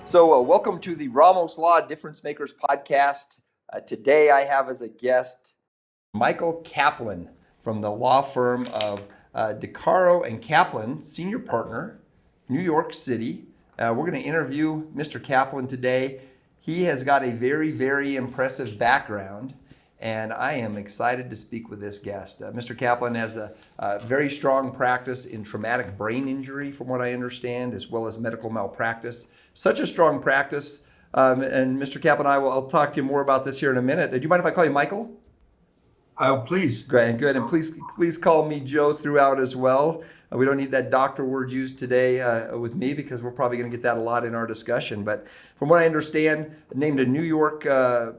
So, welcome to the Ramos Law Difference Makers podcast. Today, I have as a guest Michael Kaplen from the law firm of DeCaro and Kaplen, senior partner, New York City. We're going to interview Mr. Kaplen today. He has got a very, very impressive background, and I am excited to speak with this guest. Mr. Kaplen has a very strong practice in traumatic brain injury, from what I understand, as well as medical malpractice. Such a strong practice. And Mr. Kaplen, I'll talk to you more about this here in a minute. Do you mind if I call you Michael? Please. Great, good. And please call me Joe throughout as well. We don't need that doctor word used today with me because we're probably going to get that a lot in our discussion. But from what I understand, named a New York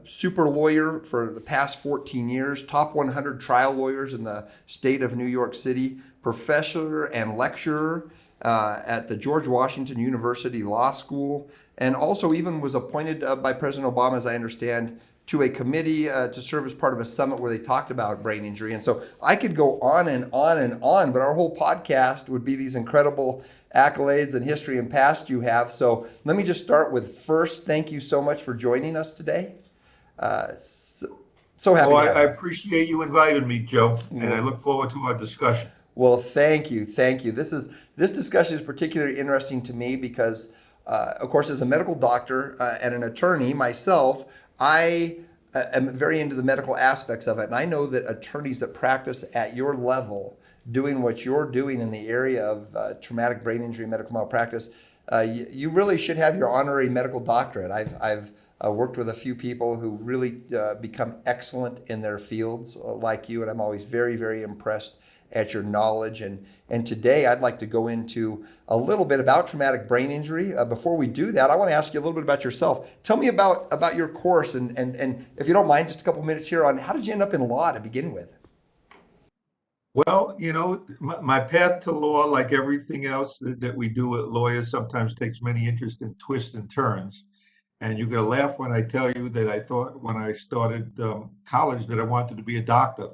super lawyer for the past 14 years, top 100 trial lawyers in the state of New York City, professor and lecturer at the George Washington University Law School, and also even was appointed by President Obama, as I understand, to a committee to serve as part of a summit where they talked about brain injury. And so I could go on and on and on, but our whole podcast would be these incredible accolades and history and past you have. So let me just start with first, thank you so much for joining us today. So happy. I appreciate you inviting me, Joe, and I look forward to our discussion. Well, thank you. This discussion is particularly interesting to me because, of course, as a medical doctor and an attorney myself, I am very into the medical aspects of it. And I know that attorneys that practice at your level, doing what you're doing in the area of traumatic brain injury, medical malpractice, you really should have your honorary medical doctorate. I've worked with a few people who really become excellent in their fields like you, and I'm always very, very impressed at your knowledge. And today I'd like to go into a little bit about traumatic brain injury. Before we do that, I want to ask you a little bit about yourself. Tell me about your course, and if you don't mind, just a couple minutes here on how did you end up in law to begin with? Well, my path to law, like everything else that we do at lawyers, sometimes takes many interesting twists and turns. And you're going to laugh when I tell you that I thought when I started college that I wanted to be a doctor.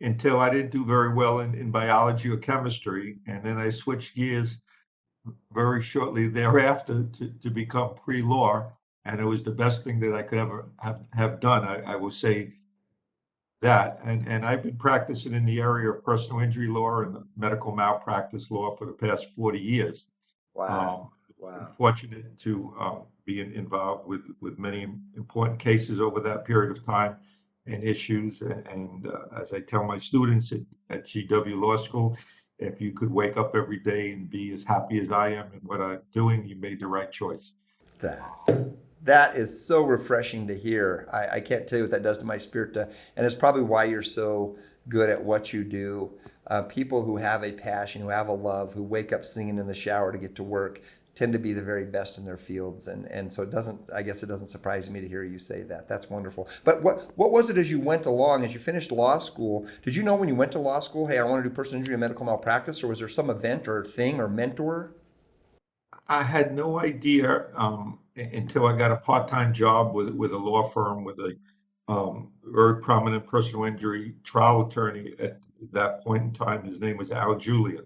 Until I didn't do very well in biology or chemistry. And then I switched gears very shortly thereafter to become pre-law. And it was the best thing that I could ever have done. I will say that. And I've been practicing in the area of personal injury law and medical malpractice law for the past 40 years. Wow. I'm fortunate to be involved with many important cases over that period of time and issues. And as I tell my students at GW Law School, if you could wake up every day and be as happy as I am in what I'm doing, you made the right choice. That is so refreshing to hear. I can't tell you what that does to my spirit. And it's probably why you're so good at what you do. People who have a passion, who have a love, who wake up singing in the shower to get to work, tend to be the very best in their fields. And so I guess it doesn't surprise me to hear you say that. That's wonderful. But what was it as you went along, as you finished law school? Did you know when you went to law school, hey, I want to do personal injury and medical malpractice, or was there some event or thing or mentor? I had no idea until I got a part-time job with a law firm with a very prominent personal injury trial attorney at that point in time. His name was Al Julian.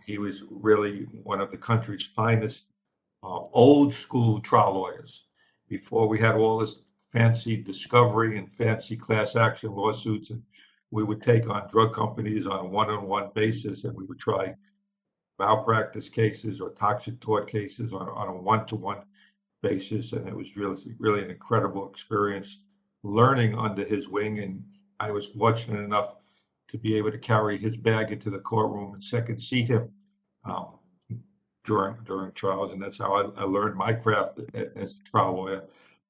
He was really one of the country's finest old school trial lawyers. Before we had all this fancy discovery and fancy class action lawsuits, and we would take on drug companies on a one-on-one basis, and we would try malpractice cases or toxic tort cases on a one-to-one basis. And it was really an incredible experience learning under his wing. And I was fortunate enough to be able to carry his bag into the courtroom and second seat him during trials. And that's how I learned my craft as a trial lawyer.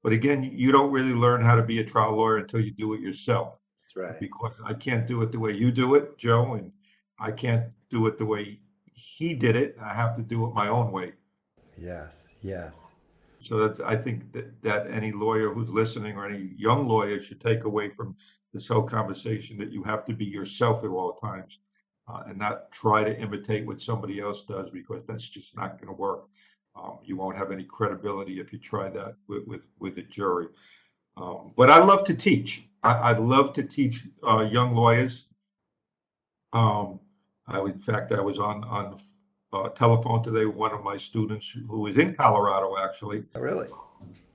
But again, you don't really learn how to be a trial lawyer until you do it yourself. That's right. Because I can't do it the way you do it, Joe, and I can't do it the way he did it. I have to do it my own way. Yes. So I think that any lawyer who's listening or any young lawyer should take away from this whole conversation that you have to be yourself at all times and not try to imitate what somebody else does, because that's just not going to work. You won't have any credibility if you try that with a jury. But I love to teach. I love to teach young lawyers. In fact, I was on telephone today with one of my students who is in Colorado, actually, Oh, really?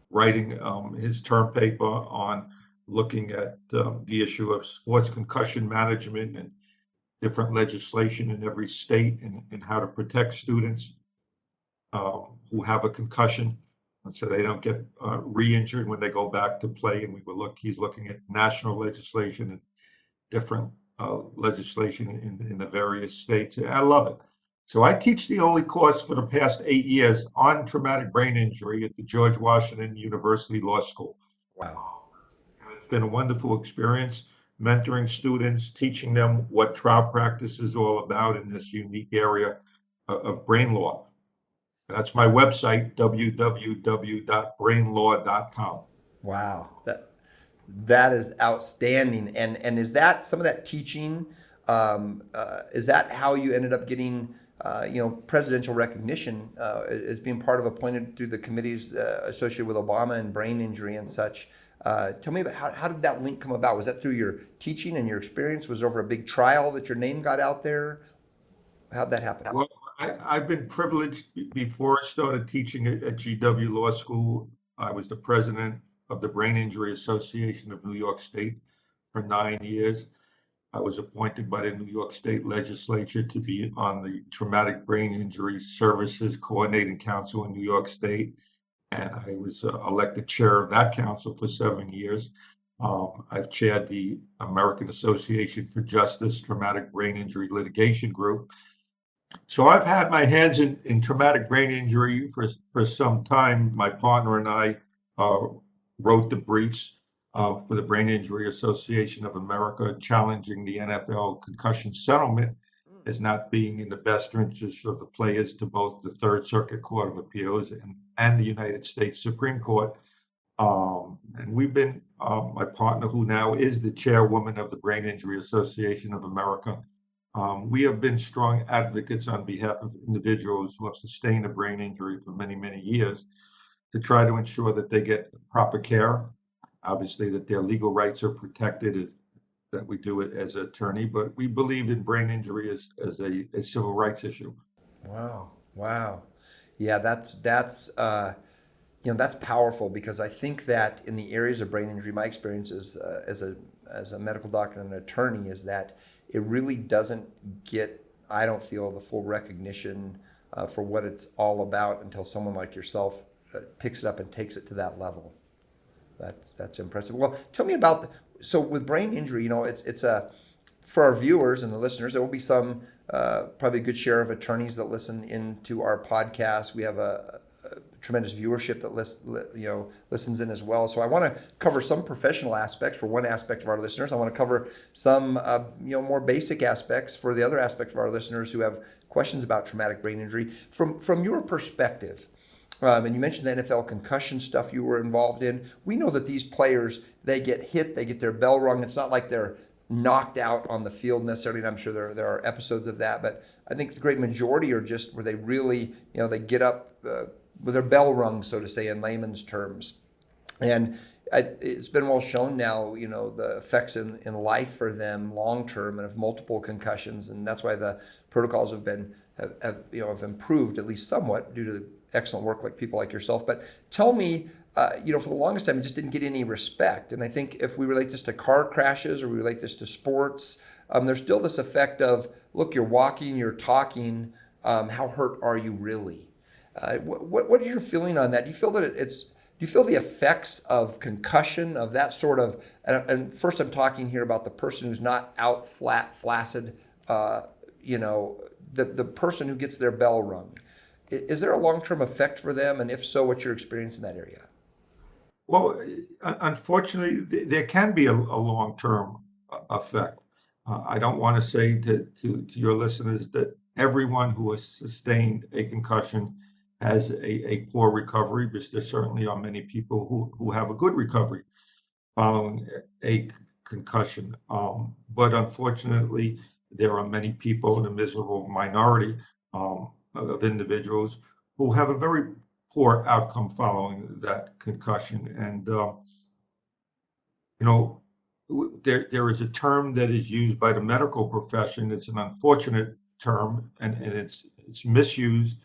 writing his term paper on looking at the issue of sports concussion management and different legislation in every state, and how to protect students who have a concussion, and so they don't get re-injured when they go back to play. And he's looking at national legislation and different legislation in the various states. And I love it. So I teach the only course for the past 8 years on traumatic brain injury at the George Washington University Law School. Wow. And it's been a wonderful experience mentoring students, teaching them what trial practice is all about in this unique area of brain law. That's my website, www.brainlaw.com. Wow. That is outstanding. And is that some of that teaching? Is that how you ended up getting presidential recognition as being part of appointed through the committees associated with Obama and brain injury and such? Tell me about how did that link come about? Was that through your teaching and your experience? Was it over a big trial that your name got out there? How'd that happen? Well, I've been privileged. Before I started teaching at GW Law School, I was the president of the Brain Injury Association of New York State for 9 years. I was appointed by the New York State Legislature to be on the Traumatic Brain Injury Services Coordinating Council in New York State, and I was elected chair of that council for 7 years. I've chaired the American Association for Justice Traumatic Brain Injury Litigation Group. So I've had my hands in traumatic brain injury for some time. My partner and I wrote the briefs for the Brain Injury Association of America, challenging the NFL concussion settlement as not being in the best interest of the players to both the Third Circuit Court of Appeals and the United States Supreme Court. And we've been, my partner, who now is the chairwoman of the Brain Injury Association of America, we have been strong advocates on behalf of individuals who have sustained a brain injury for many, many years to try to ensure that they get proper care, obviously that their legal rights are protected, that we do it as an attorney, but we believe in brain injury as a civil rights issue. Wow. Wow. Yeah, that's powerful, because I think that in the areas of brain injury, my experience is, as a medical doctor and an attorney, is that it really doesn't get, I don't feel, the full recognition for what it's all about until someone like yourself picks it up and takes it to that level. That's impressive. Well, tell me about so with brain injury, it's a, for our viewers and the listeners, there will be some probably a good share of attorneys that listen into our podcast. We have a tremendous viewership that listens in as well. So I want to cover some professional aspects for one aspect of our listeners. I want to cover some more basic aspects for the other aspect of our listeners who have questions about traumatic brain injury. From your perspective, and you mentioned the NFL concussion stuff you were involved in. We know that these players, they get hit, they get their bell rung. It's not like they're knocked out on the field necessarily, and I'm sure there are episodes of that, but I think the great majority are just where they really, they get up with their bell rung, so to say, in layman's terms. And it's been well shown now, the effects in life for them long term and of multiple concussions, and that's why the protocols have improved at least somewhat due to excellent work like people like yourself. But tell me, for the longest time, it just didn't get any respect. And I think if we relate this to car crashes or we relate this to sports, there's still this effect of, look, you're walking, you're talking, how hurt are you really? What is your feeling on that? Do you feel that do you feel the effects of concussion, of that sort of, and first I'm talking here about the person who's not out flaccid, the person who gets their bell rung. Is there a long-term effect for them? And if so, what's your experience in that area? Well, unfortunately, there can be a long-term effect. I don't want to say to your listeners that everyone who has sustained a concussion has a poor recovery, because there certainly are many people who have a good recovery following a concussion. But unfortunately, there are many people, in a miserable minority of individuals, who have a very poor outcome following that concussion. And there is a term that is used by the medical profession. It's an unfortunate term, and it's it's misused,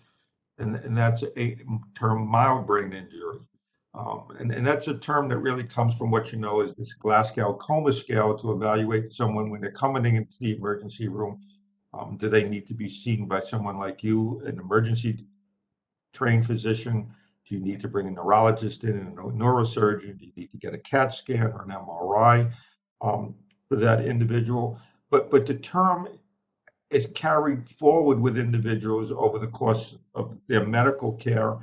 and that's a term mild brain injury. And that's a term that really comes from what you know is this Glasgow-Coma scale to evaluate someone when they're coming into the emergency room. Do they need to be seen by someone like you, an emergency trained physician? Do you need to bring a neurologist in and a neurosurgeon? Do you need to get a CAT scan or an MRI for that individual? But the term is carried forward with individuals over the course of their medical care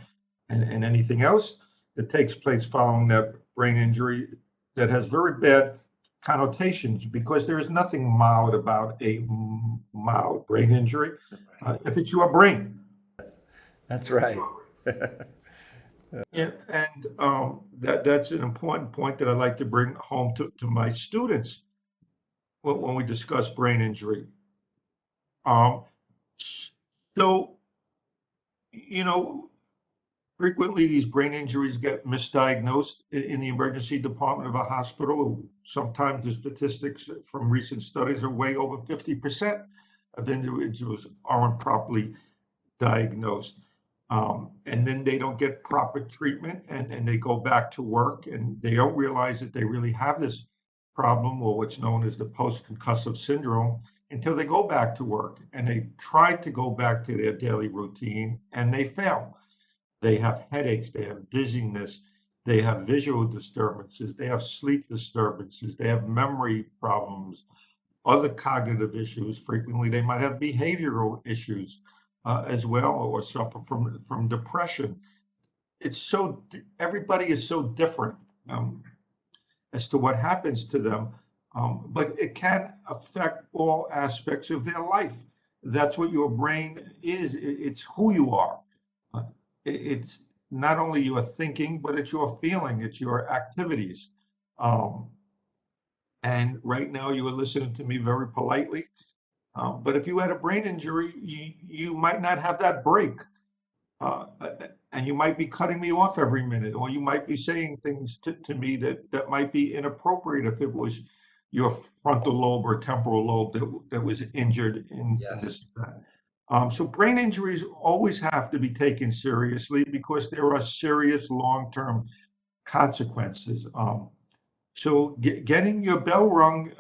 and anything else that takes place following that brain injury that has very bad connotations, because there is nothing mild about a mild brain injury if it's your brain. That's right. Yeah, and that's an important point that I like to bring home to my students when we discuss brain injury. Um, so, you know, frequently these brain injuries get misdiagnosed in the emergency department of a hospital. Sometimes the statistics from recent studies are way over 50% of individuals aren't properly diagnosed. And then they don't get proper treatment, and they go back to work, and they don't realize that they really have this problem, or what's known as the post-concussive syndrome, until they go back to work and they try to go back to their daily routine and they fail. They have headaches, they have dizziness, they have visual disturbances, they have sleep disturbances, they have memory problems, other cognitive issues. Frequently, they might have behavioral issues as well, or suffer from depression. Everybody is so different as to what happens to them, but it can affect all aspects of their life. That's what your brain is. It's who you are. Uh, It's not only your thinking, but it's your feeling, it's your activities. Um, and right now, you are listening to me very politely. But if you had a brain injury, you might not have that break. And you might be cutting me off every minute, or you might be saying things to me that might be inappropriate if it was your frontal lobe or temporal lobe that was injured in Yes. this event. So brain injuries always have to be taken seriously because there are serious long-term consequences. So getting your bell rung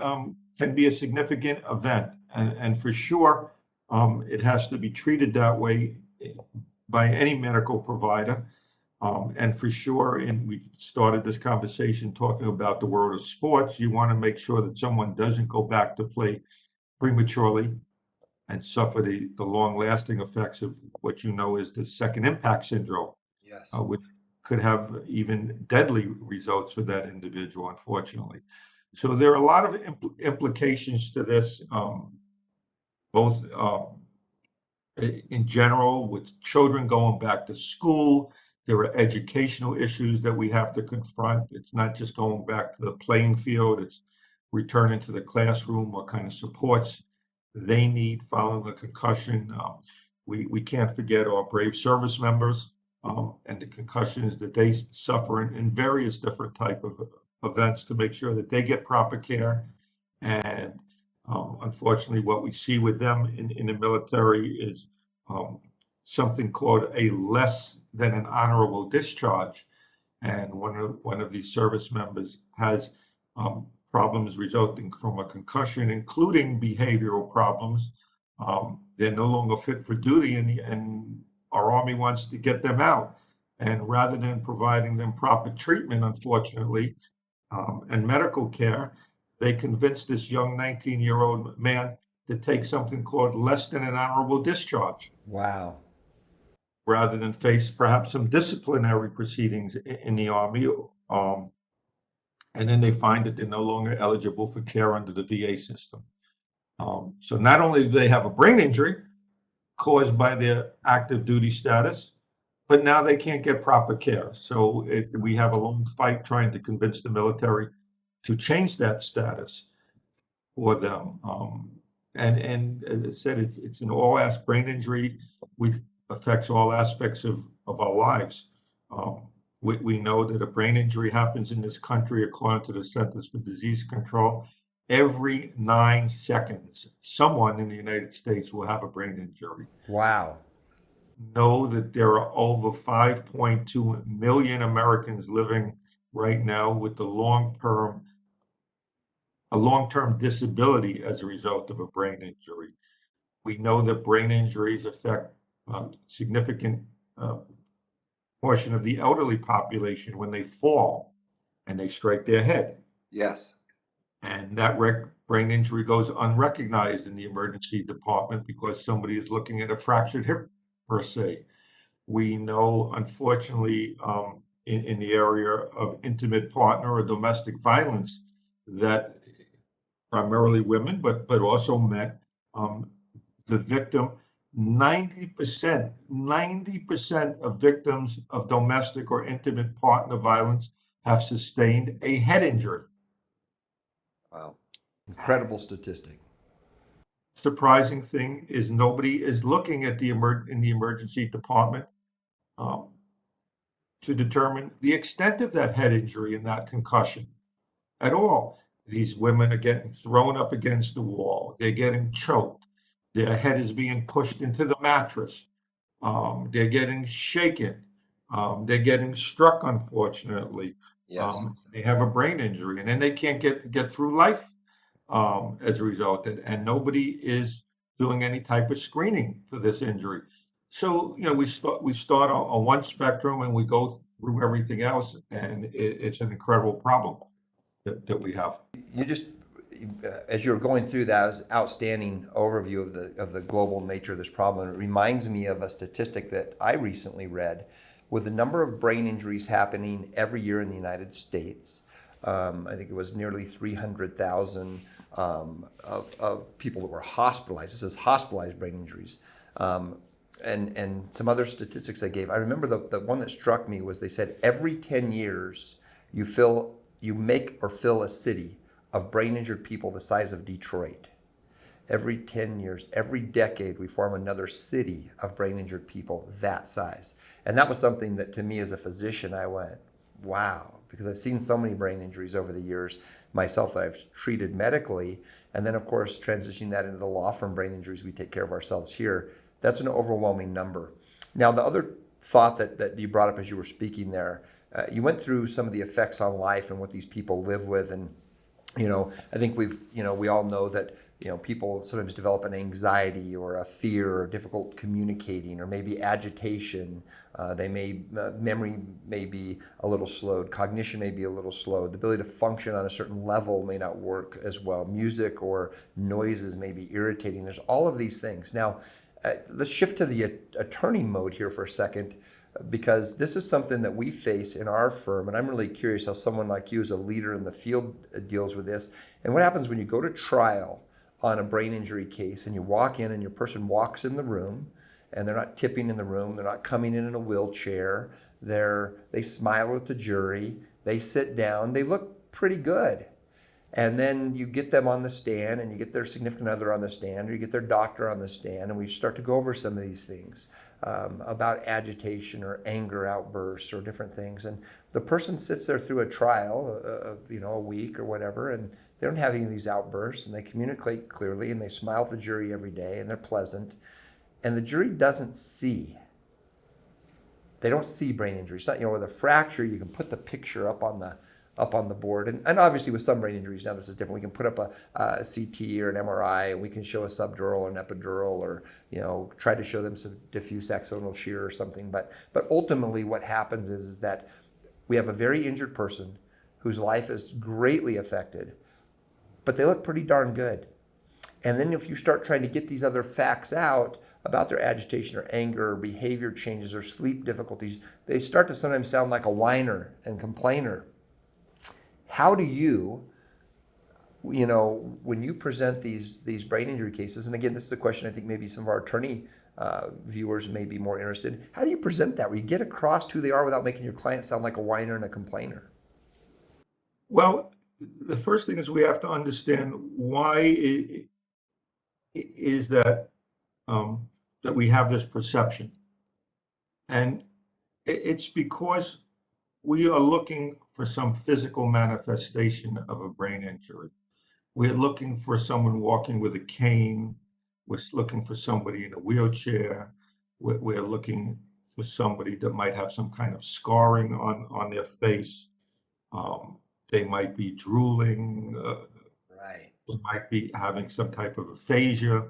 can be a significant event, and for sure, it has to be treated that way by any medical provider. And for sure, and we started this conversation talking about the world of sports, you want to make sure that someone doesn't go back to play prematurely and suffer the long-lasting effects of what you know is the second impact syndrome, Yes. which could have even deadly results for that individual, unfortunately. So there are a lot of implications to this, both in general, with children going back to school. There are educational issues that we have to confront. It's not just going back to the playing field, it's returning to the classroom, what kind of supports they need following a concussion. We can't forget our brave service members and the concussions that they suffer in various different type of events, to make sure that they get proper care. And unfortunately, what we see with them in the military is um, something called a less than an honorable discharge. And one of these service members has problems resulting from a concussion, including behavioral problems. They're no longer fit for duty, and our Army wants to get them out. And rather than providing them proper treatment, unfortunately, and medical care, they convinced this young 19-year-old man to take something called less than an honorable discharge, Wow. rather than face perhaps some disciplinary proceedings in the Army. Um, and then they find that they're no longer eligible for care under the VA system. So not only do they have a brain injury caused by their active duty status, but now they can't get proper care. So we have a long fight trying to convince the military to change that status for them. And as I said, it's an brain injury, which affects all aspects of our lives. Um, we know that a brain injury happens in this country, according to the Centers for Disease Control, every 9 seconds. Someone in the United States will have a brain injury. Wow. know that there are over 5.2 million Americans living right now with a long-term disability as a result of a brain injury. We know that brain injuries affect a significant uh, portion of the elderly population when they fall and they strike their head. Yes. And that brain injury goes unrecognized in the emergency department because somebody is looking at a fractured hip, per se. We know, unfortunately, in the area of intimate partner or domestic violence, that primarily women, but also men, um, the victim, 90% of victims of domestic or intimate partner violence have sustained a head injury. Wow. Incredible statistic. Surprising thing is nobody is looking at in the emergency department um, to determine the extent of that head injury and that concussion at all. These women are getting thrown up against the wall. They're getting choked. Their head is being pushed into the mattress. They're getting shaken. They're getting struck, unfortunately. Yes. They have a brain injury, and then they can't get through life as a result. And nobody is doing any type of screening for this injury. So, we start on one spectrum and we go through everything else, and it's an incredible problem that we have. You just, as you were going through that, was outstanding overview of the global nature of this problem. It reminds me of a statistic that I recently read, with the number of brain injuries happening every year in the United States. I think it was nearly 300,000 of people that were hospitalized. This is hospitalized brain injuries. And some other statistics they gave. I remember the one that struck me was they said every 10 years you make or fill a city of brain injured people the size of Detroit. Every 10 years, every decade, we form another city of brain injured people that size. And that was something that, to me as a physician, I went, wow, because I've seen so many brain injuries over the years myself that I've treated medically. And then, of course, transitioning that into the law firm brain injuries, we take care of ourselves here. That's an overwhelming number. Now, the other thought that you brought up as you were speaking there, you went through some of the effects on life and what these people live with. And I think we all know that, people sometimes develop an anxiety or a fear or difficult communicating or maybe agitation. Memory may be a little slowed, cognition may be a little slowed, the ability to function on a certain level may not work as well. Music or noises may be irritating. There's all of these things. Now, let's shift to the attorney mode here for a second, because this is something that we face in our firm, and I'm really curious how someone like you as a leader in the field deals with this. And what happens when you go to trial on a brain injury case and you walk in and your person walks in the room and they're not tipping in the room, they're not coming in a wheelchair, they smile at the jury, they sit down, they look pretty good. And then you get them on the stand and you get their significant other on the stand or you get their doctor on the stand, and we start to go over some of these things about agitation or anger outbursts or different things. And the person sits there through a trial of a week or whatever, and they don't have any of these outbursts, and they communicate clearly, and they smile at the jury every day, and they're pleasant. And the jury doesn't see. They don't see brain injury. It's not, with a fracture, you can put the picture up on the board. And obviously with some brain injuries, now this is different. We can put up a CT or an MRI, and we can show a subdural or an epidural, or try to show them some diffuse axonal shear or something. But ultimately what happens is that we have a very injured person whose life is greatly affected, but they look pretty darn good. And then if you start trying to get these other facts out about their agitation or anger or behavior changes or sleep difficulties, they start to sometimes sound like a whiner and complainer. How do you, when you present these brain injury cases, and again, this is a question I think maybe some of our attorney viewers may be more interested in, how do you present that where you get across who they are without making your client sound like a whiner and a complainer? Well, the first thing is we have to understand why is that we have this perception. And it's because we are looking for some physical manifestation of a brain injury. We're looking for someone walking with a cane. We're looking for somebody in a wheelchair. we're looking for somebody that might have some kind of scarring on their face. They might be drooling, Right. they might be having some type of aphasia,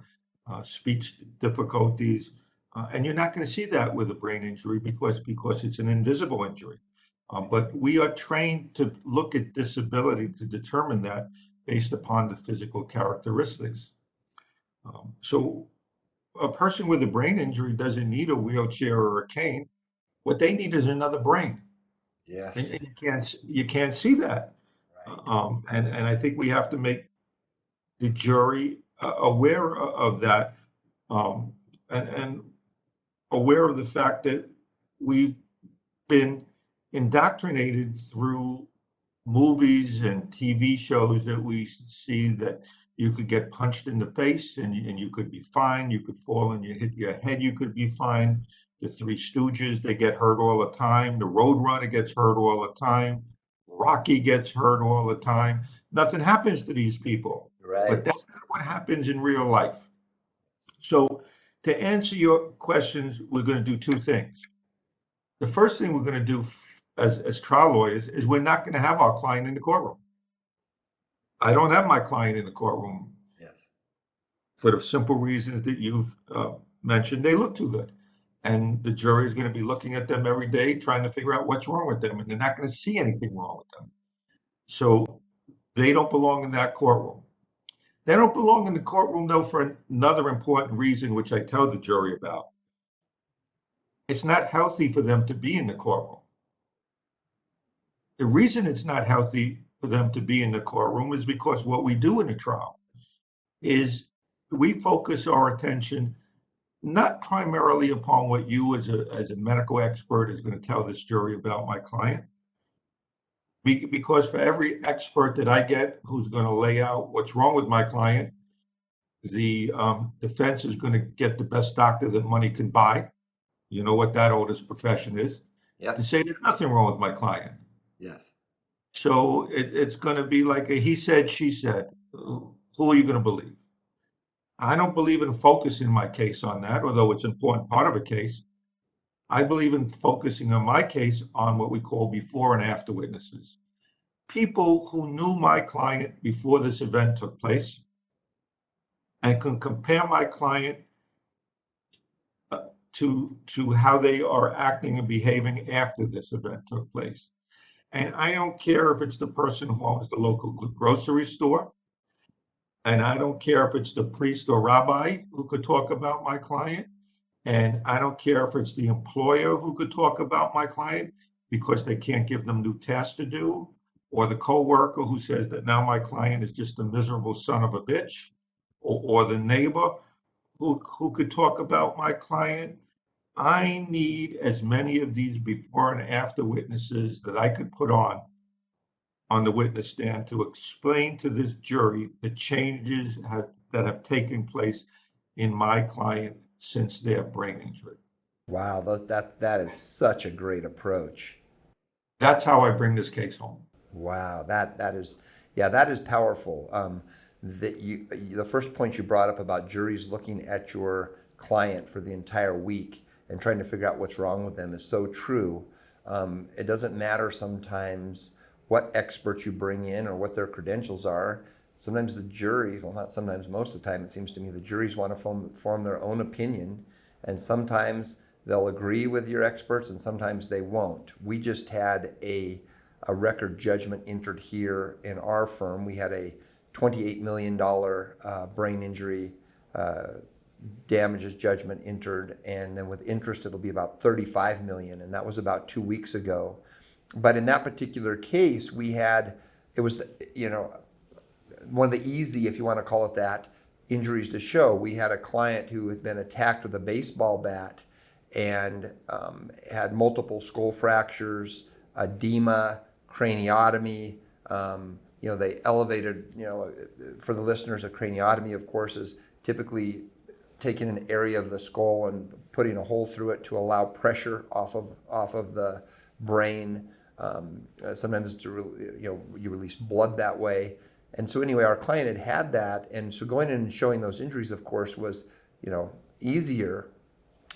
speech difficulties. And you're not going to see that with a brain injury because it's an invisible injury. But we are trained to look at disability to determine that based upon the physical characteristics. So a person with a brain injury doesn't need a wheelchair or a cane. What they need is another brain, Yes. and you can't see that. Right. And I think we have to make the jury aware of that, um, and aware of the fact that we've been indoctrinated through movies and TV shows that we see that you could get punched in the face and you could be fine. You could fall and you hit your head, you could be fine. The Three Stooges, they get hurt all the time. The Roadrunner gets hurt all the time. Rocky gets hurt all the time. Nothing happens to these people, but Right. that's not what happens in real life. So to answer your questions, we're going to do two things. The first thing we're going to do as trial lawyers is we're not going to have our client in the courtroom. I don't have my client in the courtroom Yes. for the simple reasons that you've mentioned. They look too good. And the jury is going to be looking at them every day, trying to figure out what's wrong with them. And they're not going to see anything wrong with them. So they don't belong in that courtroom. They don't belong in the courtroom, though, for another important reason, which I tell the jury about. It's not healthy for them to be in the courtroom. The reason it's not healthy for them to be in the courtroom is because what we do in the trial is we focus our attention not primarily upon what you as a medical expert is going to tell this jury about my client, because for every expert that I get who's going to lay out what's wrong with my client, the defense is going to get the best doctor that money can buy. You know what that oldest profession is, to Yep. say there's nothing wrong with my client. Yes. So it's going to be like a he said, she said. Who are you going to believe? I don't believe in focusing my case on that, although it's an important part of a case. I believe in focusing on my case on what we call before and after witnesses. People who knew my client before this event took place and can compare my client to how they are acting and behaving after this event took place. And I don't care if it's the person who owns the local grocery store, and I don't care if it's the priest or rabbi who could talk about my client, and I don't care if it's the employer who could talk about my client because they can't give them new tasks to do, or the coworker who says that now my client is just a miserable son of a bitch, or the neighbor who could talk about my client. I need as many of these before and after witnesses that I could put on the witness stand to explain to this jury the changes that have taken place in my client since their brain injury. Wow. That is such a great approach. That's how I bring this case home. Wow, that is, yeah, that is powerful. The first point you brought up about juries looking at your client for the entire week and trying to figure out what's wrong with them is so true. It doesn't matter sometimes what experts you bring in or what their credentials are. Sometimes the jury, well, not sometimes, most of the time, it seems to me the juries want to form their own opinion, and sometimes they'll agree with your experts and sometimes they won't. We just had a record judgment entered here in our firm. We had a $28 million brain injury damages judgment entered, and then with interest it'll be about 35 million, and that was about 2 weeks ago. But in that particular case, we had, it was one of the easy, if you want to call it that, injuries to show. We had a client who had been attacked with a baseball bat and had multiple skull fractures, edema, craniotomy. They elevated, for the listeners, a craniotomy, of course, is typically taking an area of the skull and putting a hole through it to allow pressure off of the brain. Sometimes you release blood that way. And so anyway, our client had that, and so going in and showing those injuries, of course, was easier.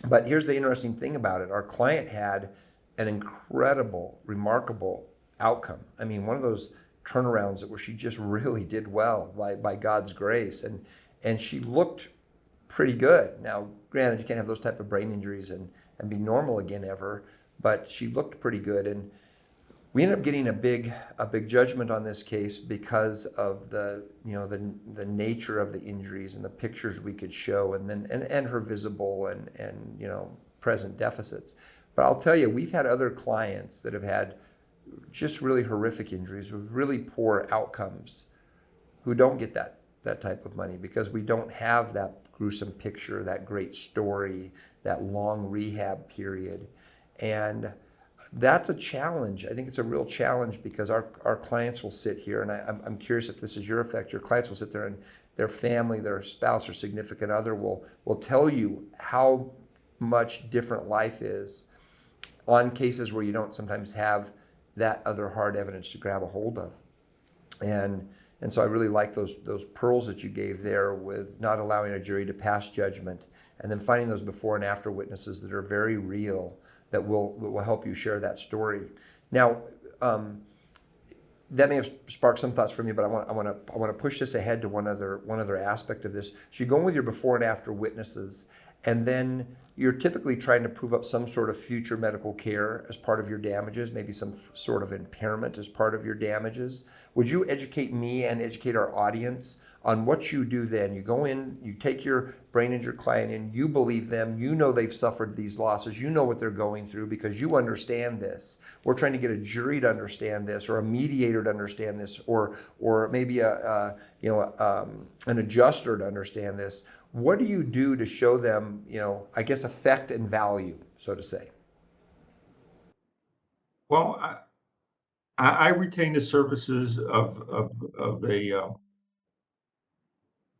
But here's the interesting thing about it. Our client had an incredible, remarkable outcome. I mean, one of those turnarounds that where she just really did well by God's grace. And she looked pretty good. Now, granted, you can't have those type of brain injuries and be normal again ever, but she looked pretty good. And we ended up getting a big judgment on this case because of the nature of the injuries and the pictures we could show, and her visible and present deficits. But I'll tell you, we've had other clients that have had just really horrific injuries with really poor outcomes who don't get that type of money because we don't have that gruesome picture, that great story, that long rehab period. And that's a challenge. I think it's a real challenge because our clients will sit here, and I'm curious if this is your effect. Your clients will sit there and their family, their spouse or significant other will tell you how much different life is on cases where you don't sometimes have that other hard evidence to grab a hold of. And so I really like those pearls that you gave there with not allowing a jury to pass judgment, and then finding those before and after witnesses that are very real that will help you share that story. Now, that may have sparked some thoughts from you, but I want to push this ahead to one other aspect of this. So you go in with your before and after witnesses, and then you're typically trying to prove up some sort of future medical care as part of your damages, maybe some sort of impairment as part of your damages. Would you educate me and educate our audience on what you do then? You go in, you take your brain injured client in, you believe them, you know they've suffered these losses, you know what they're going through because you understand this. We're trying to get a jury to understand this, or a mediator to understand this, or maybe an adjuster to understand this. What do you do to show them, I guess, effect and value, so to say? Well, I retain the services of a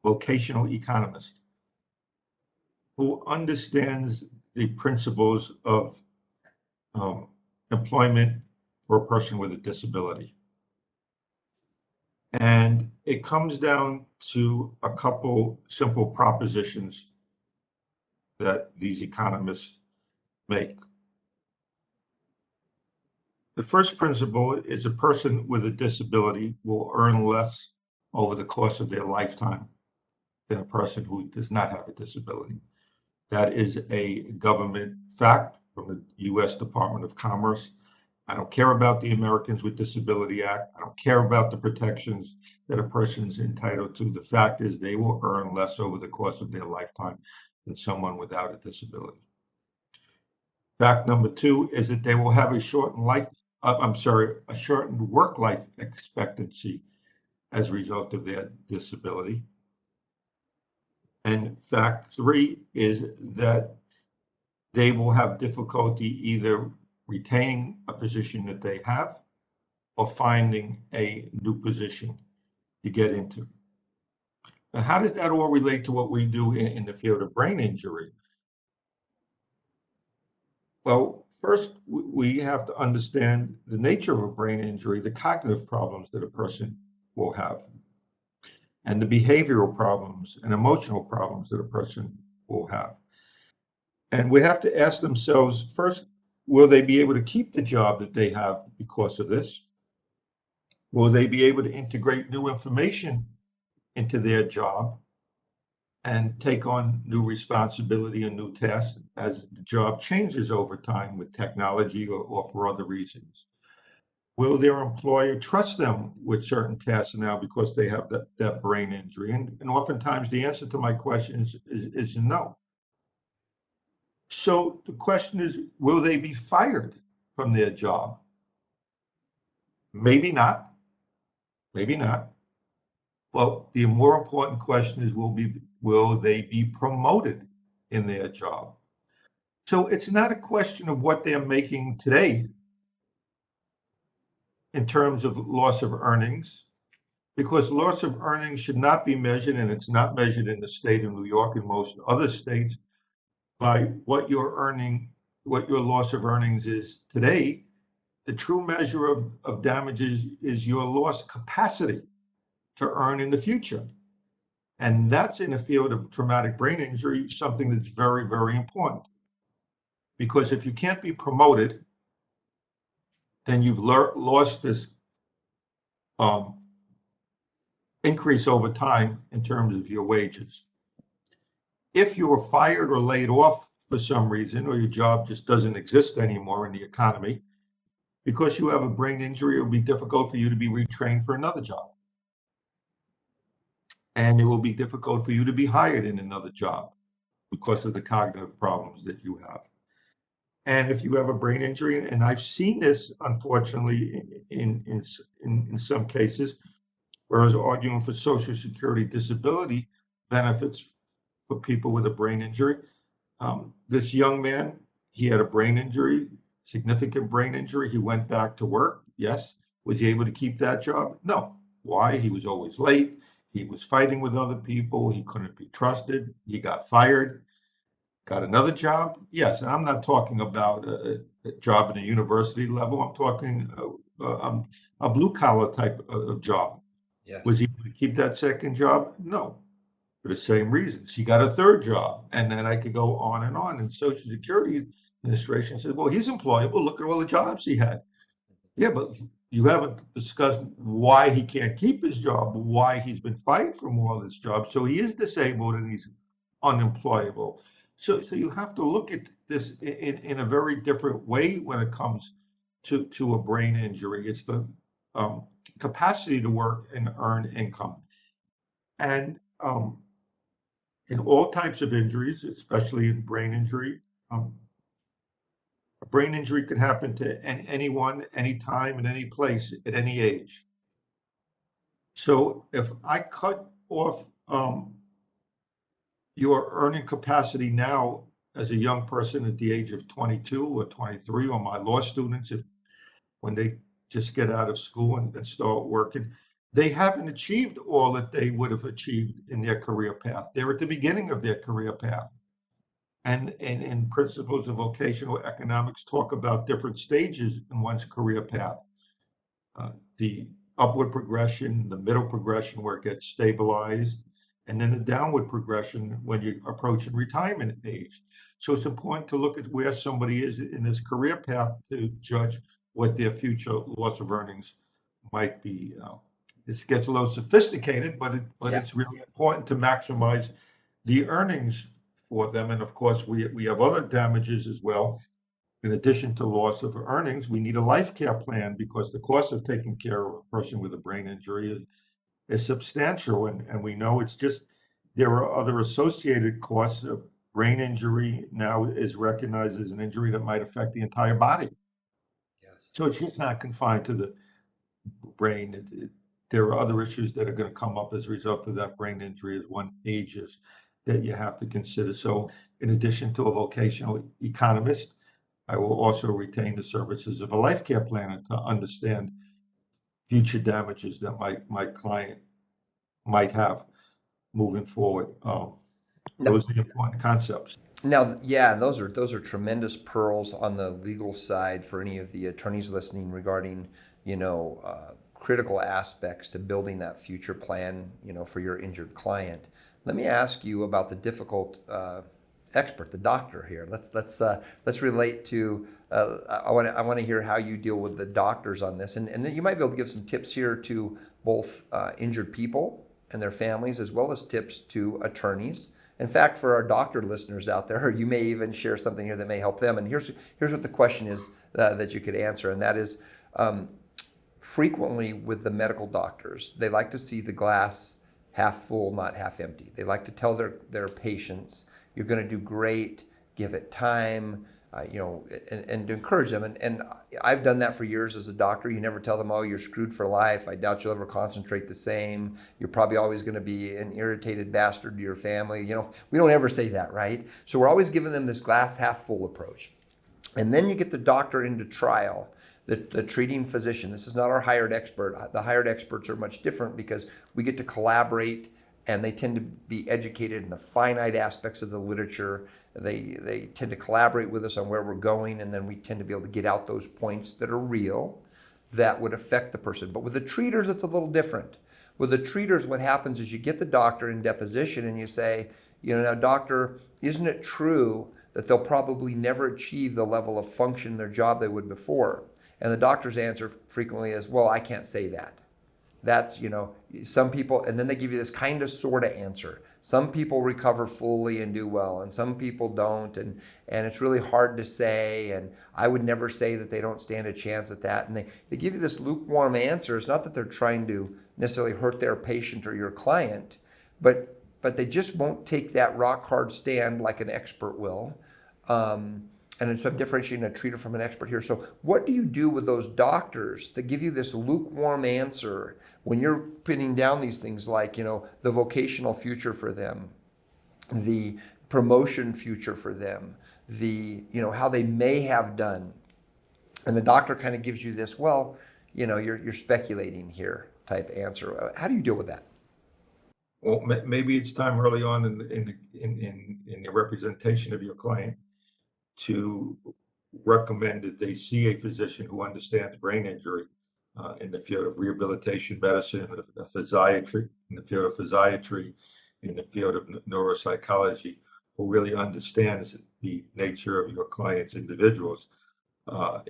vocational economist who understands the principles of um, employment for a person with a disability. And it comes down to a couple simple propositions that these economists make. The first principle is a person with a disability will earn less over the course of their lifetime than a person who does not have a disability. That is a government fact from the U.S. Department of Commerce. I don't care about the Americans with Disability Act. I don't care about the protections that a person is entitled to. The fact is they will earn less over the course of their lifetime than someone without a disability. Fact number two is that they will have a shortened a shortened work life expectancy as a result of their disability. And fact three is that they will have difficulty either retaining a position that they have or finding a new position to get into. Now, how does that all relate to what we do in the field of brain injury? Well, first, we have to understand the nature of a brain injury, the cognitive problems that a person will have, and the behavioral problems and emotional problems that a person will have. And we have to ask themselves first, will they be able to keep the job that they have because of this? Will they be able to integrate new information into their job and take on new responsibility and new tasks as the job changes over time with technology or for other reasons? Will their employer trust them with certain tasks now because they have that brain injury? And oftentimes the answer to my question is no. So the question is, will they be fired from their job? Maybe not. Maybe not. Well, the more important question is, will they be promoted in their job? So it's not a question of what they're making today in terms of loss of earnings, because loss of earnings should not be measured, and it's not measured in the state of New York and most other states, by what you're earning, what your loss of earnings is today. The true measure of damages is your lost capacity to earn in the future. And that's in the field of traumatic brain injury, something that's very, very important. Because if you can't be promoted, then you've lost this um, increase over time in terms of your wages. If you were fired or laid off for some reason, or your job just doesn't exist anymore in the economy, because you have a brain injury, it will be difficult for you to be retrained for another job. And it will be difficult for you to be hired in another job because of the cognitive problems that you have. And if you have a brain injury, and I've seen this, unfortunately, in some cases, whereas arguing for Social Security disability benefits for people with a brain injury. This young man, he had a brain injury, significant brain injury. He went back to work. Yes. Was he able to keep that job? No. Why? He was always late. He was fighting with other people. He couldn't be trusted. He got fired. Got another job? Yes. And I'm not talking about a job at a university level. I'm talking a blue collar type of job. Was Yes. he able to keep that second job? No, for the same reasons. He got a third job, and then I could go on and on. And Social Security Administration said, well, he's employable. Look at all the jobs he had. Yeah, but you haven't discussed why he can't keep his job, why he's been fired from all his jobs. So he is disabled and he's unemployable. So you have to look at this in a very different way when it comes to a brain injury. It's the capacity to work and earn income. And in all types of injuries, especially in brain injury, a brain injury can happen to anyone, anytime, in any place, at any age. So if I cut off your earning capacity now as a young person at the age of 22 or 23, or my law students, if when they just get out of school and start working, they haven't achieved all that they would have achieved in their career path. They're at the beginning of their career path. And principles of vocational economics talk about different stages in one's career path. The upward progression, the middle progression where it gets stabilized, and then the downward progression when you're approaching retirement age. So it's important to look at where somebody is in this career path to judge what their future loss of earnings might be. This gets a little sophisticated, but Yeah. it's really important to maximize the earnings for them. And of course, we have other damages as well. In addition to loss of earnings, we need a life care plan because the cost of taking care of a person with a brain injury is substantial. And we know it's just, there are other associated costs. Of brain injury now is recognized as an injury that might affect the entire body. Yes. So it's just not confined to the brain. There are other issues that are going to come up as a result of that brain injury as one ages that you have to consider. So in addition to a vocational economist, I will also retain the services of a life care planner to understand future damages that my client might have moving forward. No, Those are the important concepts. now, yeah, those are tremendous pearls on the legal side for any of the attorneys listening regarding, critical aspects to building that future plan, for your injured client. Let me ask you about the difficult expert, the doctor here. Let's relate to. I want to hear how you deal with the doctors on this, and then you might be able to give some tips here to both injured people and their families, as well as tips to attorneys. In fact, for our doctor listeners out there, you may even share something here that may help them. And here's what the question is that you could answer, and that is, frequently with the medical doctors, they like to see the glass half full, not half empty. They like to tell their patients, "You're going to do great. Give it time." And to encourage them. And I've done that for years as a doctor. You never tell them, "Oh, you're screwed for life. I doubt you'll ever concentrate the same. You're probably always going to be an irritated bastard to your family." We don't ever say that, right? So we're always giving them this glass half full approach. And then you get the doctor into trial, the treating physician. This is not our hired expert. The hired experts are much different because we get to collaborate, and they tend to be educated in the finite aspects of the literature. They tend to collaborate with us on where we're going, and then we tend to be able to get out those points that are real that would affect the person. But with the treaters, it's a little different. With the treaters, what happens is you get the doctor in deposition and you say, "Now, doctor, isn't it true that they'll probably never achieve the level of function in their job they would before. And the doctor's answer frequently is, well, I can't say that. That's, some people, and then they give you this kind of sort of answer. Some people recover fully and do well, and some people don't, and it's really hard to say, and I would never say that they don't stand a chance at that. And they give you this lukewarm answer. It's not that they're trying to necessarily hurt their patient or your client, but they just won't take that rock hard stand like an expert will. And so I'm differentiating a treater from an expert here. So what do you do with those doctors that give you this lukewarm answer when you're pinning down these things like, the vocational future for them, the promotion future for them, the, how they may have done. And the doctor kind of gives you this, well, you're speculating here type answer. How do you deal with that? Well, maybe it's time early on in the representation of your client to recommend that they see a physician who understands brain injury in the field of rehabilitation medicine, of physiatry, in the field of physiatry, in the field of neuropsychology, who really understands the nature of your client's individuals.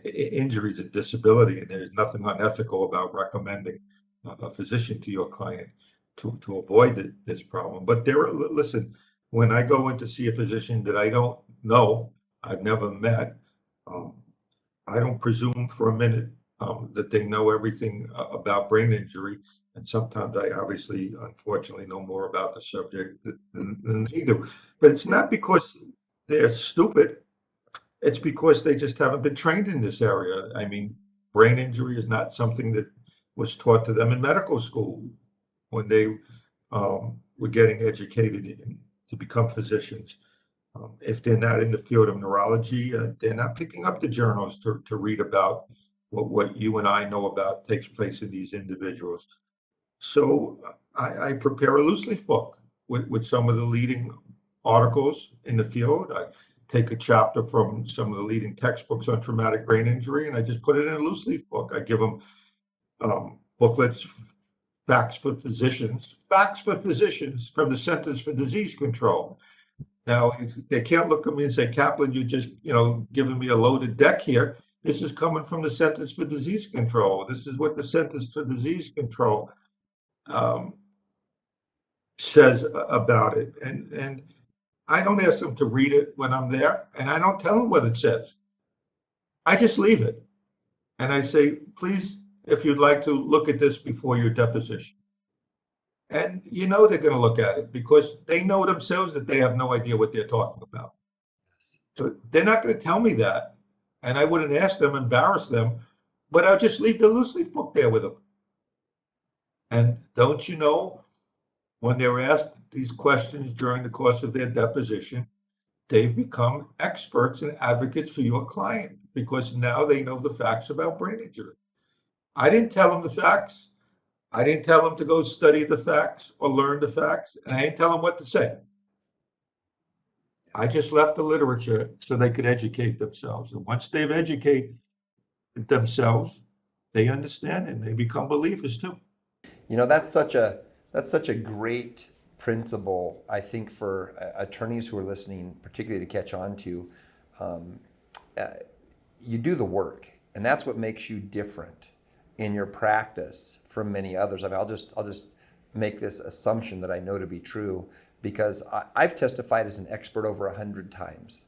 Injuries and disability, and there's nothing unethical about recommending a physician to your client to avoid this problem. But listen, when I go in to see a physician that I don't know, I've never met, I don't presume for a minute that they know everything about brain injury. And sometimes I obviously, unfortunately, know more about the subject than they do. But it's not because they're stupid. It's because they just haven't been trained in this area. I mean, brain injury is not something that was taught to them in medical school when they were getting educated to become physicians. If they're not in the field of neurology, they're not picking up the journals to read about what you and I know about takes place in these individuals. So I prepare a loose leaf book with some of the leading articles in the field. I take a chapter from some of the leading textbooks on traumatic brain injury, and I just put it in a loose leaf book. I give them booklets, facts for physicians from the Centers for Disease Control. Now, they can't look at me and say, Kaplen, you just, giving me a loaded deck here. This is coming from the Centers for Disease Control. This is what the Centers for Disease Control says about it. And I don't ask them to read it when I'm there, and I don't tell them what it says. I just leave it. And I say, please, if you'd like to look at this before your deposition. And they're going to look at it because they know themselves that they have no idea what they're talking about. So they're not going to tell me that. And I wouldn't ask them, embarrass them, but I'll just leave the loose leaf book there with them. And don't you know, when they're asked these questions during the course of their deposition, they've become experts and advocates for your client because now they know the facts about brain injury. I didn't tell them the facts. I didn't tell them to go study the facts or learn the facts, and I didn't tell them what to say. I just left the literature so they could educate themselves. And once they've educated themselves, they understand it and they become believers too. That's such a great principle, I think, for attorneys who are listening, particularly to catch on to. You do the work, and that's what makes you different in your practice from many others. I mean, I'll just make this assumption that I know to be true because I've testified as an expert over 100 times,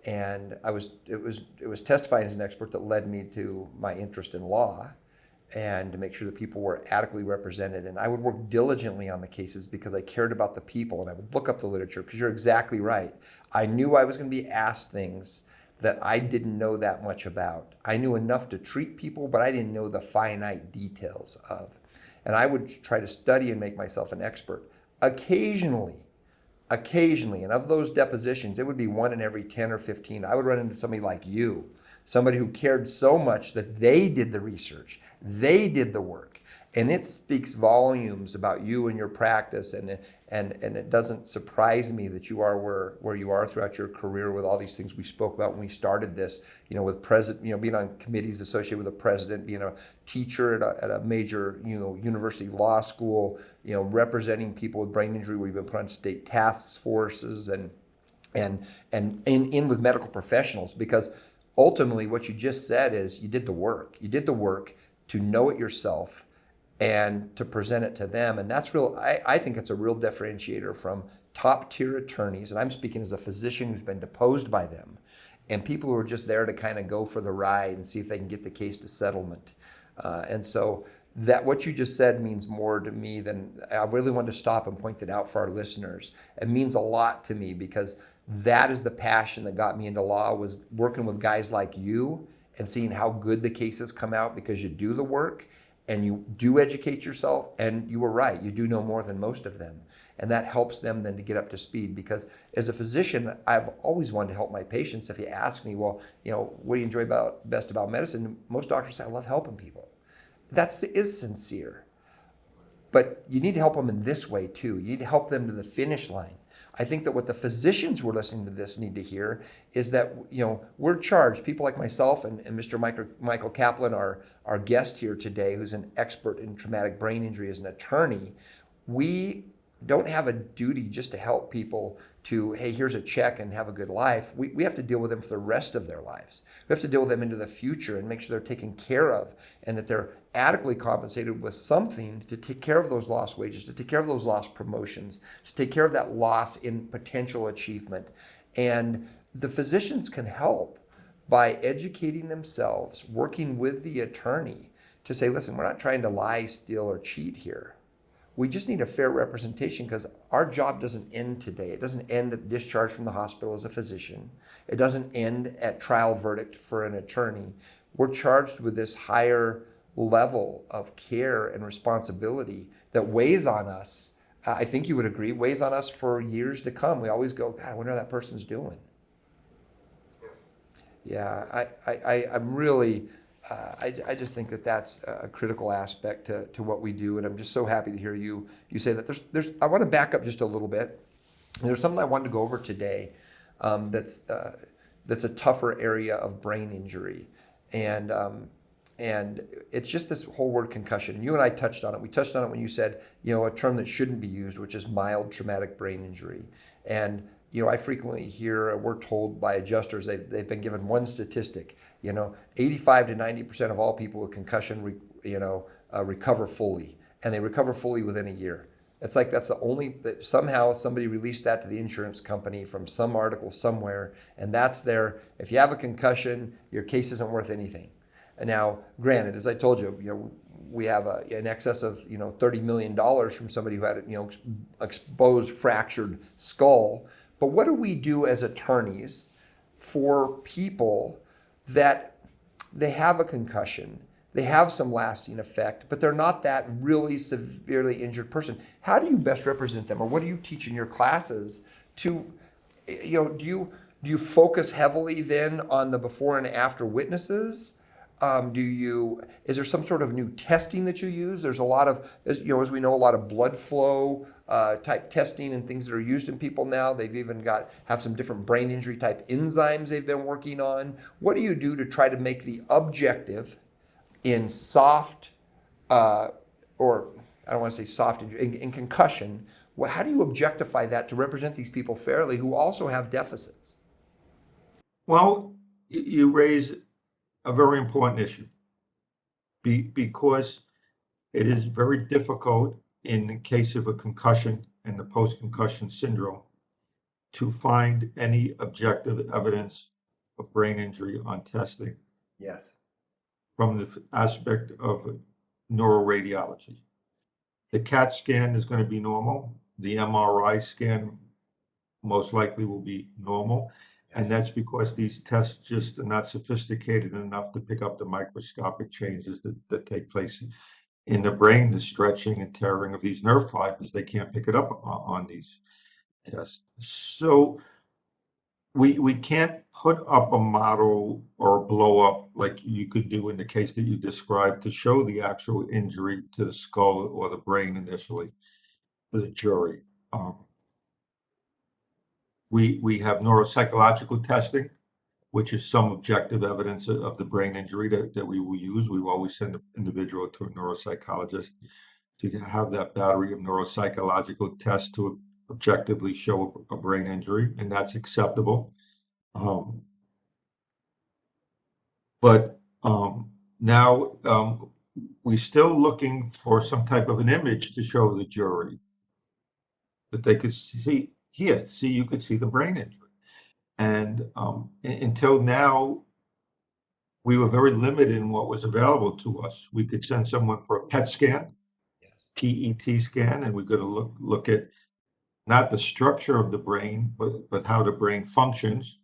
and it was testifying as an expert that led me to my interest in law and to make sure that people were adequately represented. And I would work diligently on the cases because I cared about the people, and I would look up the literature because you're exactly right. I knew I was going to be asked things that I didn't know that much about. I knew enough to treat people, but I didn't know the finite details of. And I would try to study and make myself an expert. Occasionally, and of those depositions, it would be 1 in every 10 or 15. I would run into somebody like you, somebody who cared so much that they did the research, they did the work. And it speaks volumes about you and your practice, and it doesn't surprise me that you are where you are throughout your career with all these things we spoke about when we started this, with president, being on committees associated with the president, being a teacher at a major, university law school, representing people with brain injury where you've been put on state task forces and and in with medical professionals, because ultimately what you just said is you did the work. You did the work to know it yourself and to present it to them. And that's real. I think it's a real differentiator from top tier attorneys. And I'm speaking as a physician who's been deposed by them and people who are just there to kind of go for the ride and see if they can get the case to settlement. And so that what you just said means more to me than I really wanted to stop and point that out for our listeners. It means a lot to me because that is the passion that got me into law, was working with guys like you and seeing how good the cases come out because you do the work and you do educate yourself. And you were right, you do know more than most of them. And that helps them then to get up to speed, because as a physician, I've always wanted to help my patients. If you ask me, well, what do you enjoy best about medicine? Most doctors say, I love helping people. That is sincere. But you need to help them in this way too. You need to help them to the finish line. I think that what the physicians who are listening to this need to hear is that we're charged, people like myself and Mr. Michael Kaplen, our guest here today, who's an expert in traumatic brain injury as an attorney. We don't have a duty just to help people to, hey, here's a check and have a good life. We have to deal with them for the rest of their lives. We have to deal with them into the future and make sure they're taken care of and that they're adequately compensated with something to take care of those lost wages, to take care of those lost promotions, to take care of that loss in potential achievement. And the physicians can help by educating themselves, working with the attorney to say, listen, we're not trying to lie, steal, or cheat here. We just need a fair representation, because our job doesn't end today. It doesn't end at discharge from the hospital as a physician. It doesn't end at trial verdict for an attorney. We're charged with this higher level of care and responsibility that weighs on us. I think you would agree, weighs on us for years to come. We always go, God, I wonder how that person's doing. Yeah, I'm really, I just think that that's a critical aspect to what we do, and I'm just so happy to hear you say that. I want to back up just a little bit. There's something I wanted to go over today that's a tougher area of brain injury, and it's just this whole word concussion. And you and I touched on it. We touched on it when you said a term that shouldn't be used, which is mild traumatic brain injury. And I frequently hear, we're told by adjusters, they've been given one statistic. 85 to 90% of all people with concussion, recover fully, and they recover fully within a year. It's like that's the only, somehow somebody released that to the insurance company from some article somewhere, and that's their, if you have a concussion, your case isn't worth anything. And now, granted, as I told you, we have in excess of $30 million from somebody who had exposed fractured skull. But what do we do as attorneys for people that they have a concussion, they have some lasting effect, but they're not that really severely injured person? How do you best represent them, or what do you teach in your classes to, do you focus heavily then on the before and after witnesses? Is there some sort of new testing that you use? There's a lot of, as we know, a lot of blood flow type testing and things that are used in people now. They've even have some different brain injury type enzymes they've been working on. What do you do to try to make the objective in soft, or I don't want to say soft injury, in concussion? How do you objectify that to represent these people fairly who also have deficits? Well, you raise a very important issue because it is very difficult in the case of a concussion and the post-concussion syndrome to find any objective evidence of brain injury on testing. Yes. From the aspect of neuroradiology. The CAT scan is going to be normal. The MRI scan most likely will be normal. And that's because these tests just are not sophisticated enough to pick up the microscopic changes that take place in the brain, the stretching and tearing of these nerve fibers. They can't pick it up on these tests. So we can't put up a model or a blow up like you could do in the case that you described to show the actual injury to the skull or the brain initially for the jury. We have neuropsychological testing, which is some objective evidence of the brain injury that we will use. We will always send an individual to a neuropsychologist to have that battery of neuropsychological tests to objectively show a brain injury, and that's acceptable. Um, but now we're still looking for some type of an image to show the jury that they could see here. See, you could see the brain injury. And until now, we were very limited in what was available to us. We could send someone for a PET scan, Yes. PET scan, and we're going to look at not the structure of the brain, but how the brain functions,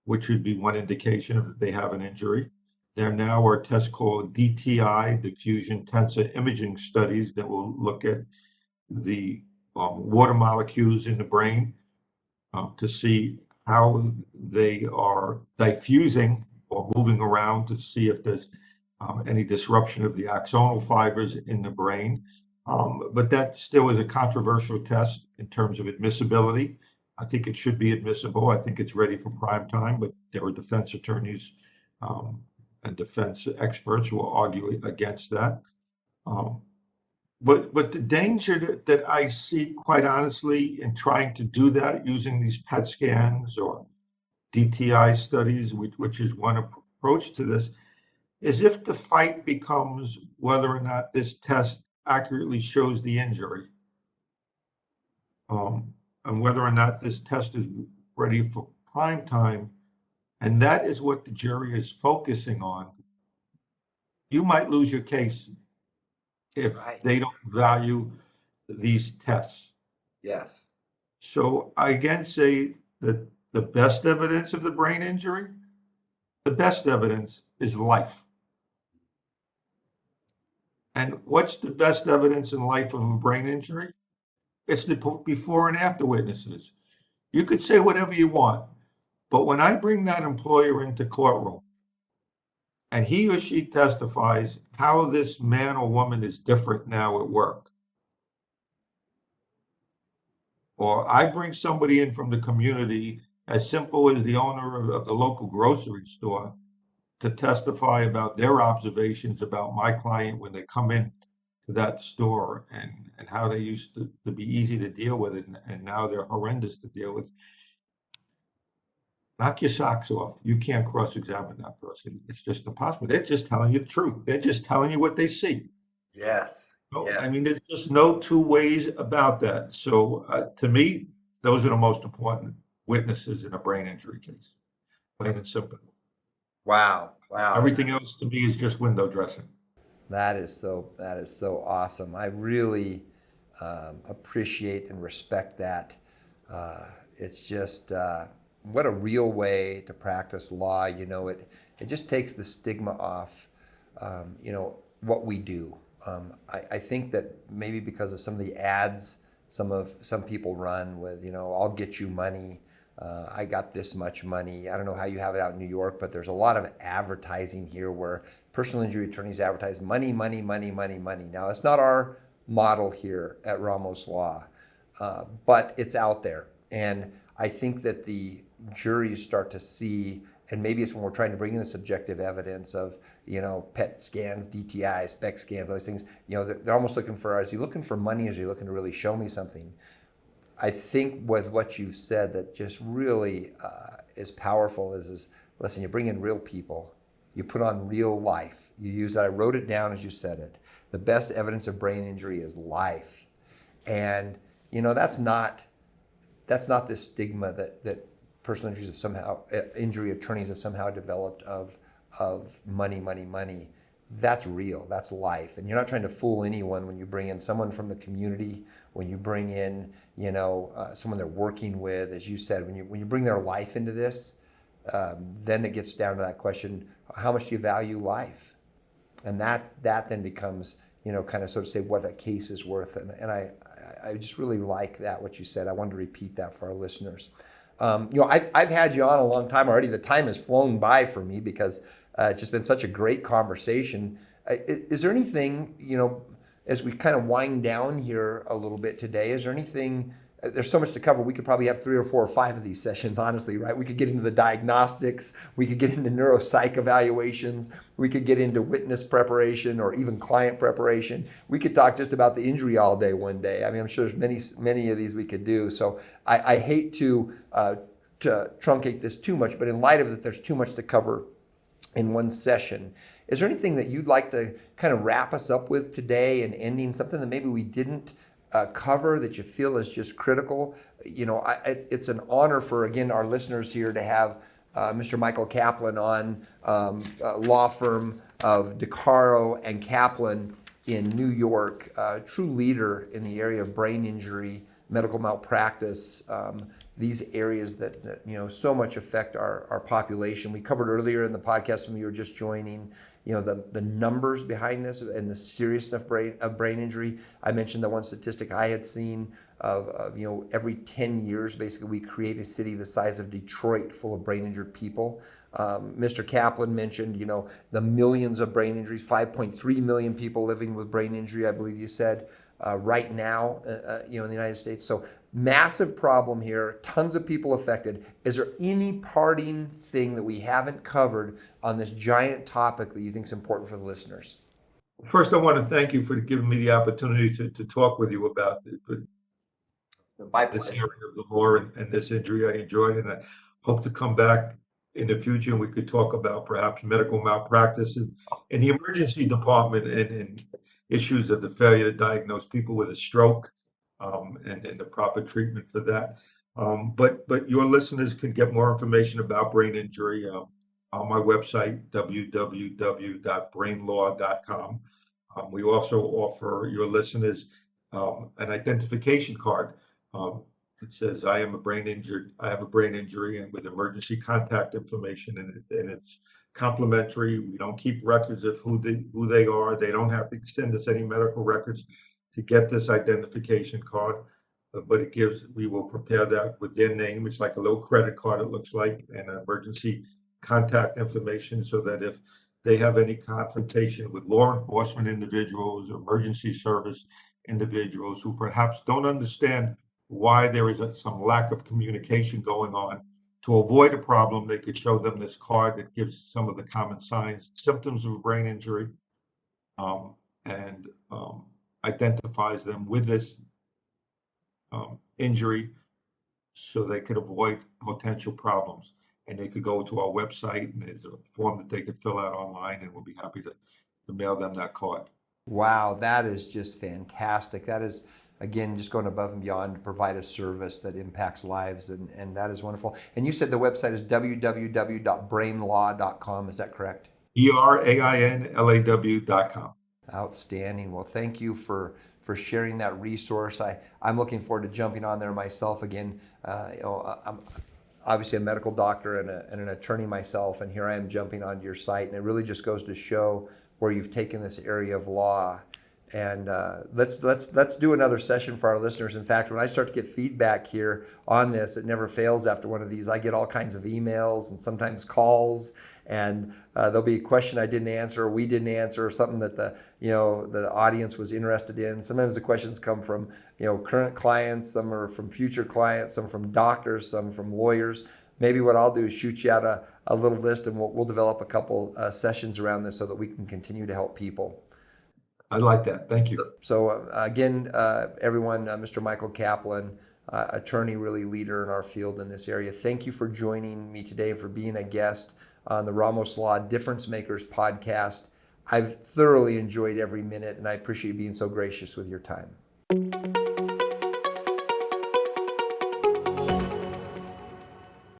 which would be one indication of that they have an injury. There now are tests called DTI, diffusion tensor imaging studies, that will look at the water molecules in the brain to see how they are diffusing or moving around, to see if there's any disruption of the axonal fibers in the brain. But that still is a controversial test in terms of admissibility. I think it should be admissible. I think it's ready for prime time, but there are defense attorneys and defense experts who will argue against that. Um, but the danger that I see, quite honestly, in trying to do that using these PET scans or DTI studies, which is one approach to this, is if the fight becomes whether or not this test accurately shows the injury, um, and whether or not this test is ready for prime time, and that is what the jury is focusing on, you might lose your case if Right. they don't value these tests. Yes. So I again say that the best evidence of the brain injury, the best evidence is life. And what's the best evidence in life of a brain injury? It's the before and after witnesses. You could say whatever you want, but when I bring that employer into courtroom and he or she testifies how this man or woman is different now at work, or I bring somebody in from the community as simple as the owner of the local grocery store to testify about their observations about my client when they come in to that store, and how they used to be easy to deal with, and now they're horrendous to deal with. Knock your socks off. You can't cross-examine that person. It's just impossible. They're just telling you the truth. They're just telling you what they see. Yes. No, I mean, Yes. there's just no two ways about that. So to me, those are the most important witnesses in a brain injury case, plain and simple. Wow. Wow. Everything else to me is just window dressing. That is so awesome. I really appreciate and respect that. It's just what a real way to practice law. It just takes the stigma off. What we do. I think that maybe because of some of the ads some people run with, I'll get you money. I got this much money. I don't know how you have it out in New York, but there's a lot of advertising here where personal injury attorneys advertise money, money, money, money, money. Now, it's not our model here at Ramos Law, but it's out there. And I think that the juries start to see, and maybe it's when we're trying to bring in the subjective evidence of, PET scans, DTI, SPEC scans, all these things, they're almost looking for, is he looking for money or is he looking to really show me something? I think with what you've said that just really is powerful is listen, you bring in real people, you put on real life. You use that, I wrote it down as you said it. The best evidence of brain injury is life. And, that's not this stigma that personal injuries have somehow, injury attorneys have somehow developed of money, money, money. That's real, that's life. And you're not trying to fool anyone when you bring in someone from the community, when you bring in, someone they're working with, as you said, when you bring their life into this, then it gets down to that question, how much do you value life? And that then becomes, kind of so to say what a case is worth. And I just really like that, what you said. I wanted to repeat that for our listeners. I've had you on a long time already. The time has flown by for me because it's just been such a great conversation. Is there anything, as we kind of wind down here a little bit today, is there anything there's so much to cover. We could probably have 3 or 4 or 5 of these sessions, honestly, right? We could get into the diagnostics, we could get into neuropsych evaluations, we could get into witness preparation or even client preparation. We could talk just about the injury all day one day. I mean, I'm sure there's many of these we could do. So I hate to truncate this too much, but in light of that, there's too much to cover in one session. Is there anything that you'd like to kind of wrap us up with today and ending, something that maybe we didn't cover that you feel is just critical? You know, it's an honor for, again, our listeners here to have Mr. Michael Kaplen on, law firm of DeCaro and Kaplen in New York, true leader in the area of brain injury, medical malpractice, these areas that you know so much affect our population. We covered earlier in the podcast when you were just joining, you know, the numbers behind this and the seriousness of brain injury. I mentioned the one statistic I had seen of you know, every 10 years, basically, we create a city the size of Detroit full of brain injured people. Mr. Kaplen mentioned, you know, the millions of brain injuries, 5.3 million people living with brain injury, I believe you said, right now, you know, in the United States. So massive problem here, tons of people affected. Is there any parting thing that we haven't covered on this giant topic that you think is important for the listeners? First, I want to thank you for giving me the opportunity to talk with you about My this area pleasure. of the law and this injury. I enjoyed it, and I hope to come back in the future and we could talk about perhaps medical malpractice and the emergency department and issues of the failure to diagnose people with a stroke, and the proper treatment for that. But your listeners can get more information about brain injury on my website, www.brainlaw.com. We also offer your listeners an identification card. Um, it says, I have a brain injury and with emergency contact information, and it's complimentary. We don't keep records of who they are. They don't have to send us any medical records to get this identification card. But we will prepare that with their name. It's like a little credit card, it looks like, and emergency contact information, so that if they have any confrontation with law enforcement individuals, emergency service individuals who perhaps don't understand why there is some lack of communication going on, to avoid a problem, they could show them this card that gives some of the common signs, symptoms of a brain injury, and identifies them with this injury so they could avoid potential problems. And they could go to our website, and there's a form that they could fill out online, and we'll be happy to mail them that card. Wow, that is just fantastic. That is, again, just going above and beyond to provide a service that impacts lives, and that is wonderful. And you said the website is www.brainlaw.com, is that correct? ERAINLAW.com. Outstanding. Well, thank you for sharing that resource. I'm looking forward to jumping on there myself again. You know, I'm obviously a medical doctor and an attorney myself, and here I am jumping onto your site, and it really just goes to show where you've taken this area of law. And let's do another session for our listeners. In fact, when I start to get feedback here on this, it never fails after one of these. I get all kinds of emails and sometimes calls, and there'll be a question I didn't answer, or we didn't answer, or something that the audience was interested in. Sometimes the questions come from current clients, some are from future clients, some from doctors, some from lawyers. Maybe what I'll do is shoot you out a little list, and we'll develop a couple sessions around this so that we can continue to help people. I like that. Thank you. So again, everyone, Mr. Michael Kaplen, attorney, really leader in our field in this area. Thank you for joining me today and for being a guest on the Ramos Law Difference Makers podcast. I've thoroughly enjoyed every minute, and I appreciate you being so gracious with your time.